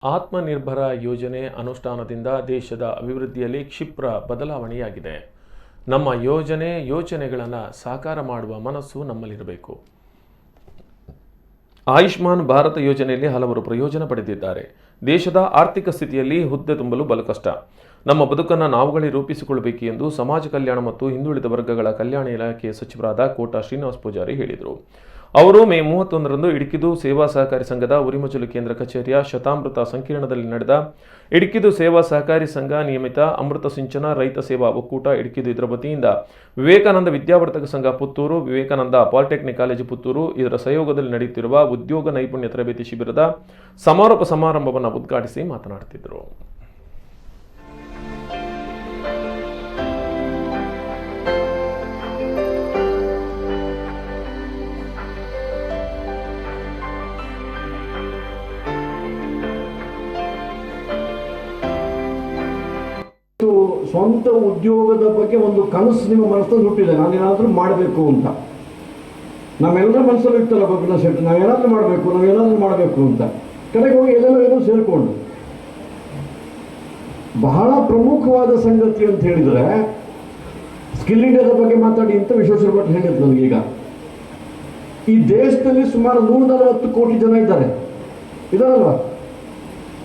ಆತ್ಮನಿರ್ಭರ ಯೋಜನೆ ಅನುಷ್ಠಾನದಿಂದ ದೇಶದ ಅಭಿವೃದ್ಧಿಯಲ್ಲಿ ಕ್ಷಿಪ್ರ ಬದಲಾವಣೆಯಾಗಿದೆ. ನಮ್ಮ ಯೋಚನೆಗಳನ್ನು ಸಾಕಾರ ಮಾಡುವ ಮನಸ್ಸು ನಮ್ಮಲ್ಲಿರಬೇಕು. ಆಯುಷ್ಮಾನ್ ಭಾರತ ಯೋಜನೆಯಲ್ಲಿ ಹಲವರು ಪ್ರಯೋಜನ ಪಡೆದಿದ್ದಾರೆ. ದೇಶದ ಆರ್ಥಿಕ ಸ್ಥಿತಿಯಲ್ಲಿ ಹುದ್ದೆ ತುಂಬಲು ಬಲು ಕಷ್ಟ. ನಮ್ಮ ಬದುಕನ್ನು ನಾವುಗಳೇ ರೂಪಿಸಿಕೊಳ್ಳಬೇಕು ಎಂದು ಸಮಾಜ ಕಲ್ಯಾಣ ಮತ್ತು ಹಿಂದುಳಿದ ವರ್ಗಗಳ ಕಲ್ಯಾಣ ಇಲಾಖೆಯ ಸಚಿವರಾದ ಕೋಟಾ ಶ್ರೀನಿವಾಸ ಪೂಜಾರಿ ಹೇಳಿದರು. ಅವರು ಮೇ 31ರಂದು ಇಡುಕಿದು ಸೇವಾ ಸಹಕಾರಿ ಸಂಘದ ಉರಿಮಜಲು ಕೇಂದ್ರ ಕಚೇರಿಯ ಶತಾಮೃತ ಸಂಕೀರ್ಣದಲ್ಲಿ ನಡೆದ ಇಡುಕಿದು ಸೇವಾ ಸಹಕಾರಿ ಸಂಘ ನಿಯಮಿತ ಅಮೃತ ಸಿಂಚನ ರೈತ ಸೇವಾ ಒಕ್ಕೂಟ ಇಡುಕಿದು ಇದರ ವತಿಯಿಂದ ವಿವೇಕಾನಂದ ವಿದ್ಯಾವರ್ಧಕ ಸಂಘ ಪುತ್ತೂರು, ವಿವೇಕಾನಂದ ಪಾಲಿಟೆಕ್ನಿಕ್ ಕಾಲೇಜು ಪುತ್ತೂರು ಇದರ ಸಹಯೋಗದಲ್ಲಿ ನಡೆಯುತ್ತಿರುವ ಉದ್ಯೋಗ ನೈಪುಣ್ಯ ತರಬೇತಿ ಶಿಬಿರದ ಸಮಾರೋಪ ಸಮಾರಂಭವನ್ನು ಉದ್ಘಾಟಿಸಿ ಮಾತನಾಡುತ್ತಿದ್ದರು. ಸ್ವಂತ ಉದ್ಯೋಗದ ಬಗ್ಗೆ ಒಂದು ಕನಸು ನಿಮ್ಮ ಮನಸ್ಸಲ್ಲಿ ಹುಟ್ಟಿದೆ, ನಾನೇನಾದರೂ ಮಾಡಬೇಕು ಅಂತ. ನಮ್ಮೆಲ್ಲರ ಮನಸ್ಸಲ್ಲಿ ಇರ್ತಲ್ಲ ಬಗ್ಗಿನ ಸೆಟ್, ನಾವೇನಾದರೂ ಮಾಡಬೇಕು ಅಂತ ಕಡೆಗೆ ಹೋಗಿ ಎಲ್ಲೆಲ್ಲೋ ಸೇರಿಕೊಂಡು. ಬಹಳ ಪ್ರಮುಖವಾದ ಸಂಗತಿ ಅಂತ ಹೇಳಿದರೆ ಸ್ಕಿಲ್ ಇಂಡಿಯಾದ ಬಗ್ಗೆ ಮಾತಾಡಿ ಅಂತ ವಿಶ್ವೇಶ್ವರ ಭಟ್ ಹೇಳಿದ್ರು ನನಗೀಗ. ಈ ದೇಶದಲ್ಲಿ ಸುಮಾರು 140 ಕೋಟಿ ಜನ ಇದ್ದಾರಲ್ವ.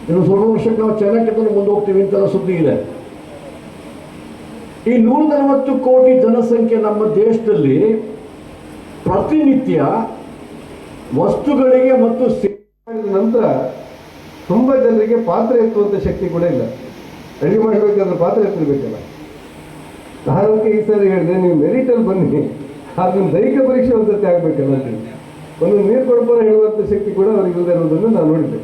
ಇನ್ನು ಸ್ವಲ್ಪ ವರ್ಷಕ್ಕೆ ನಾವು ಚೈನಾಕ್ಕೆ ಮುಂದೆ ಹೋಗ್ತೀವಿ ಅಂತೆಲ್ಲ ಸುದ್ದಿ ಇದೆ. ಈ 140 ಕೋಟಿ ಜನಸಂಖ್ಯೆ ನಮ್ಮ ದೇಶದಲ್ಲಿ ಪ್ರತಿನಿತ್ಯ ವಸ್ತುಗಳಿಗೆ ಮತ್ತು ಮಾಡಿದ ನಂತರ ತುಂಬ ಜನರಿಗೆ ಪಾತ್ರೆ ಎತ್ತುವಂಥ ಶಕ್ತಿ ಕೂಡ ಇಲ್ಲ. ಅಡುಗೆ ಮಾಡಬೇಕಾದ್ರೆ ಪಾತ್ರೆ ಎತ್ತಬೇಕಲ್ಲ. ಆರೋಗ್ಯ ಈ ಸರಿ ಹೇಳಿದೆ, ನೀವು ಮೆರಿಟಲ್ಲಿ ಬನ್ನಿ, ಆದ್ರೆ ನಿಮ್ಮ ದೈಹಿಕ ಪರೀಕ್ಷೆ ಒಂದ್ಸತಿ ಆಗಬೇಕಲ್ಲ. ಒಂದು ನೀರು ಕೊಡ್ಬೋದು ಹೇಳುವಂಥ ಶಕ್ತಿ ಕೂಡ ಅವ್ರಿಗೆ ಇಲ್ಲದೆ ಇರೋದನ್ನು ನಾನು ನೋಡಿದ್ದೆ.